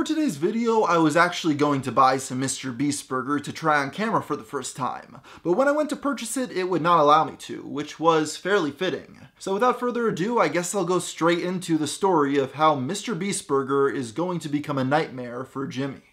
today's video, I was actually going to buy some MrBeast burger to try on camera for the first time, but when I went to purchase it, it would not allow me to, which was fairly fitting. So without further ado, I guess I'll go straight into the story of how MrBeast burger is going to become a nightmare for Jimmy.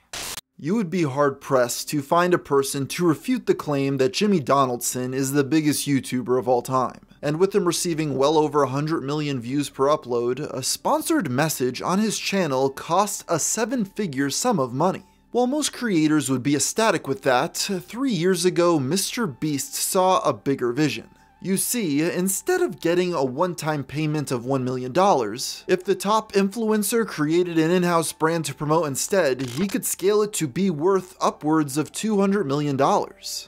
You would be hard-pressed to find a person to refute the claim that Jimmy Donaldson is the biggest YouTuber of all time. And with him receiving well over 100 million views per upload, a sponsored message on his channel cost a 7-figure sum of money. While most creators would be ecstatic with that, 3 years ago MrBeast saw a bigger vision. You see, instead of getting a one-time payment of $1 million, if the top influencer created an in-house brand to promote instead, he could scale it to be worth upwards of $200 million.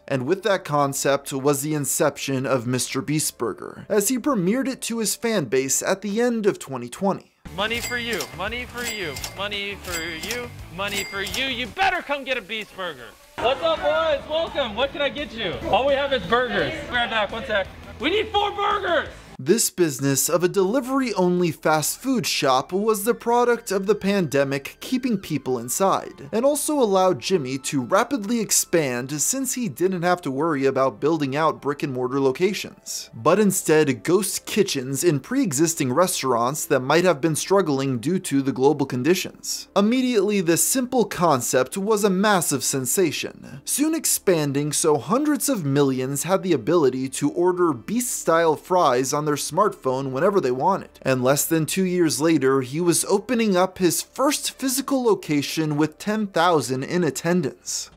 And with that concept was the inception of MrBeast Burger, as he premiered it to his fan base at the end of 2020. Money for you, money for you, money for you, money for you. You better come get a Beast Burger. What's up, boys? Welcome. What can I get you? All we have is burgers. Grab back, one sec. We need 4 burgers! This business of a delivery-only fast food shop was the product of the pandemic keeping people inside, and also allowed Jimmy to rapidly expand since he didn't have to worry about building out brick-and-mortar locations, but instead ghost kitchens in pre-existing restaurants that might have been struggling due to the global conditions. Immediately, this simple concept was a massive sensation, soon expanding so hundreds of millions had the ability to order Beast-style fries on their smartphone whenever they wanted. And less than 2 years later, he was opening up his first physical location with 10,000 in attendance.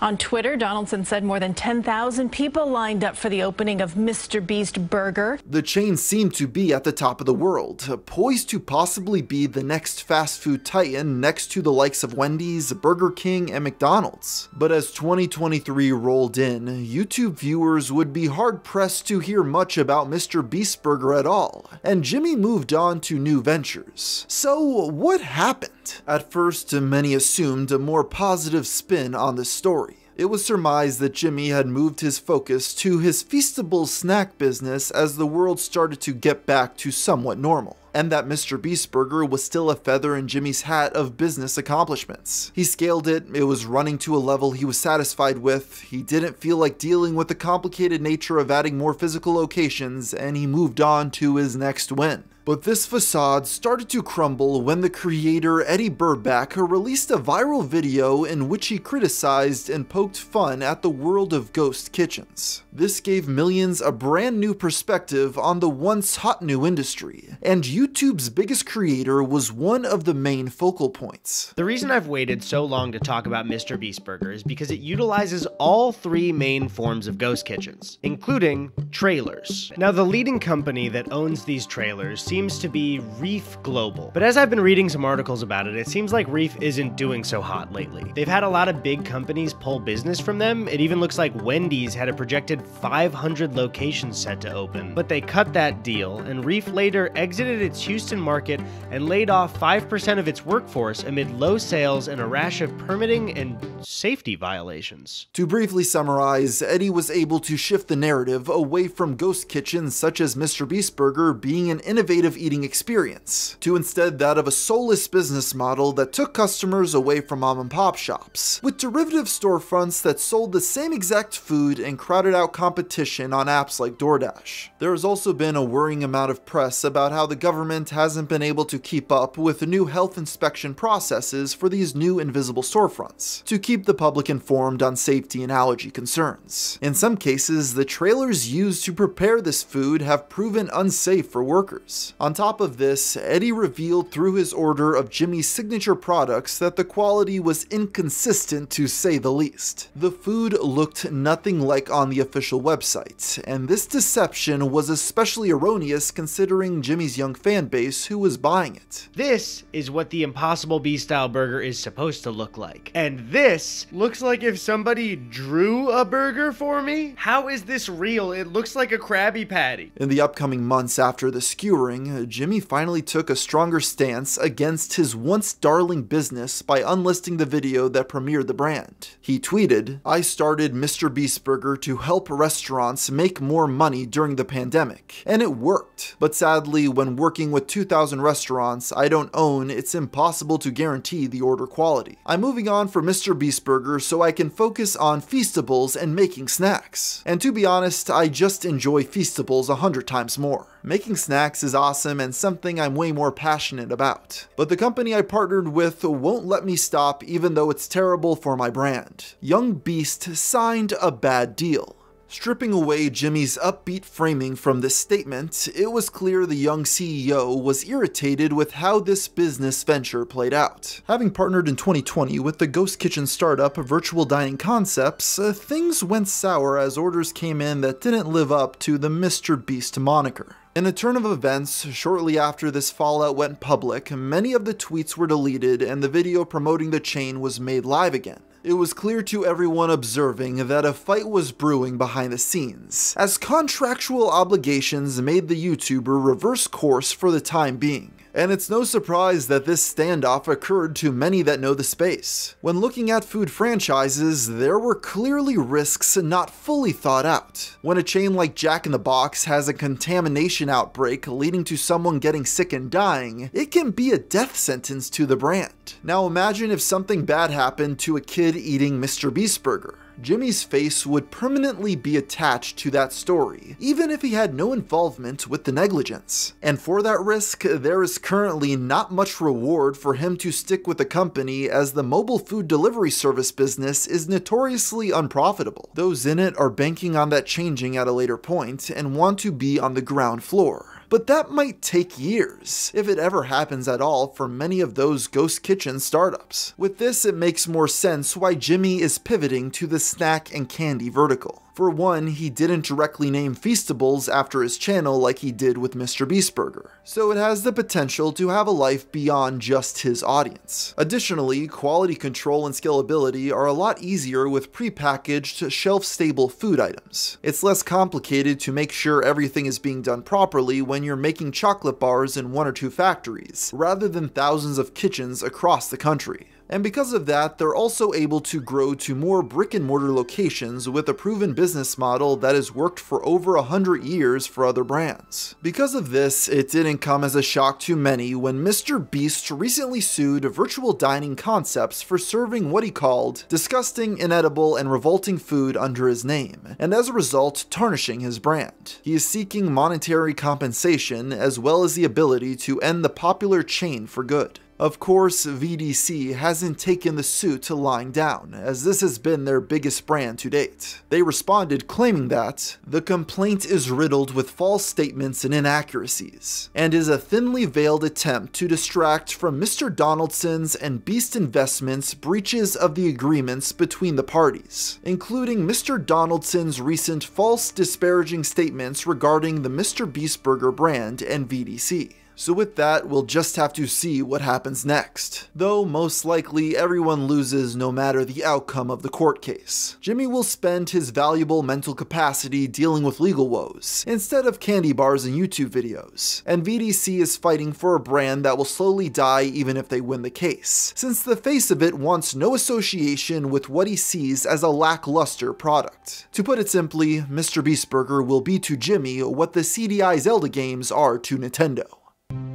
On Twitter, Donaldson said more than 10,000 people lined up for the opening of MrBeast Burger. The chain seemed to be at the top of the world, poised to possibly be the next fast food titan next to the likes of Wendy's, Burger King, and McDonald's. But as 2023 rolled in, YouTube viewers would be hard-pressed to hear much about MrBeast Burger at all, and Jimmy moved on to new ventures. So what happened? At first, many assumed a more positive spin on the story. It was surmised that Jimmy had moved his focus to his Feastable snack business as the world started to get back to somewhat normal, and that MrBeast Burger was still a feather in Jimmy's hat of business accomplishments. He scaled it, it was running to a level he was satisfied with, he didn't feel like dealing with the complicated nature of adding more physical locations, and he moved on to his next win. But this facade started to crumble when the creator Eddie Burback released a viral video in which he criticized and poked fun at the world of ghost kitchens. This gave millions a brand new perspective on the once hot new industry, and YouTube's biggest creator was one of the main focal points. The reason I've waited so long to talk about MrBeast Burger is because it utilizes all 3 main forms of ghost kitchens, including trailers. Now, the leading company that owns these trailers seems to be Reef Global, but as I've been reading some articles about it, it seems like Reef isn't doing so hot lately. They've had a lot of big companies pull business from them. It even looks like Wendy's had a projected 500 locations set to open, but they cut that deal, and Reef later exited its Houston market and laid off 5% of its workforce amid low sales and a rash of permitting and safety violations. To briefly summarize, Eddie was able to shift the narrative away from ghost kitchens such as MrBeast Burger being an innovative eating experience, to instead that of a soulless business model that took customers away from mom-and-pop shops, with derivative storefronts that sold the same exact food and crowded out competition on apps like DoorDash. There has also been a worrying amount of press about how the government hasn't been able to keep up with the new health inspection processes for these new invisible storefronts, to keep the public informed on safety and allergy concerns. In some cases, the trailers used to prepare this food have proven unsafe for workers. On top of this, Eddie revealed through his order of Jimmy's signature products that the quality was inconsistent to say the least. The food looked nothing like on the official website, and this deception was especially erroneous considering Jimmy's young fan base who was buying it. This is what the Impossible Beast style burger is supposed to look like. And this looks like if somebody drew a burger for me? How is this real? It looks like a Krabby Patty. In the upcoming months after the skewering, spring, Jimmy finally took a stronger stance against his once darling business by unlisting the video that premiered the brand. He tweeted, "I started MrBeast Burger to help restaurants make more money during the pandemic, and it worked. But sadly, when working with 2,000 restaurants I don't own, it's impossible to guarantee the order quality. I'm moving on from MrBeast Burger so I can focus on Feastables and making snacks. And to be honest, I just enjoy Feastables 100 times more. Making snacks is awesome and something I'm way more passionate about. But the company I partnered with won't let me stop even though it's terrible for my brand. Young Beast signed a bad deal." Stripping away Jimmy's upbeat framing from this statement, it was clear the young CEO was irritated with how this business venture played out. Having partnered in 2020 with the ghost kitchen startup Virtual Dining Concepts, things went sour as orders came in that didn't live up to the MrBeast moniker. In a turn of events, shortly after this fallout went public, many of the tweets were deleted and the video promoting the chain was made live again. It was clear to everyone observing that a fight was brewing behind the scenes, as contractual obligations made the YouTuber reverse course for the time being. And it's no surprise that this standoff occurred to many that know the space. When looking at food franchises, there were clearly risks not fully thought out. When a chain like Jack in the Box has a contamination outbreak leading to someone getting sick and dying, it can be a death sentence to the brand. Now imagine if something bad happened to a kid eating MrBeast Burger. Jimmy's face would permanently be attached to that story, even if he had no involvement with the negligence. And for that risk, there is currently not much reward for him to stick with the company, as the mobile food delivery service business is notoriously unprofitable. Those in it are banking on that changing at a later point and want to be on the ground floor. But that might take years, if it ever happens at all, for many of those ghost kitchen startups. With this, it makes more sense why Jimmy is pivoting to the snack and candy vertical. For one, he didn't directly name Feastables after his channel like he did with MrBeast Burger, so it has the potential to have a life beyond just his audience. Additionally, quality control and scalability are a lot easier with prepackaged, shelf-stable food items. It's less complicated to make sure everything is being done properly when you're making chocolate bars in 1 or 2 factories, rather than thousands of kitchens across the country. And because of that, they're also able to grow to more brick-and-mortar locations with a proven business model that has worked for over 100 years for other brands. Because of this, it didn't come as a shock to many when MrBeast recently sued Virtual Dining Concepts for serving what he called disgusting, inedible, and revolting food under his name, and as a result, tarnishing his brand. He is seeking monetary compensation as well as the ability to end the popular chain for good. Of course, VDC hasn't taken the suit lying down, as this has been their biggest brand to date. They responded claiming that the complaint is riddled with false statements and inaccuracies, and is a thinly veiled attempt to distract from Mr. Donaldson's and Beast Investments' breaches of the agreements between the parties, including Mr. Donaldson's recent false disparaging statements regarding the MrBeast Burger brand and VDC. So with that, we'll just have to see what happens next. Though most likely everyone loses no matter the outcome of the court case. Jimmy will spend his valuable mental capacity dealing with legal woes, instead of candy bars and YouTube videos. And VDC is fighting for a brand that will slowly die even if they win the case, since the face of it wants no association with what he sees as a lackluster product. To put it simply, MrBeast Burger will be to Jimmy what the CDI Zelda games are to Nintendo.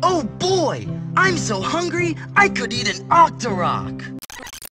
Oh boy, I'm so hungry I could eat an Octorok!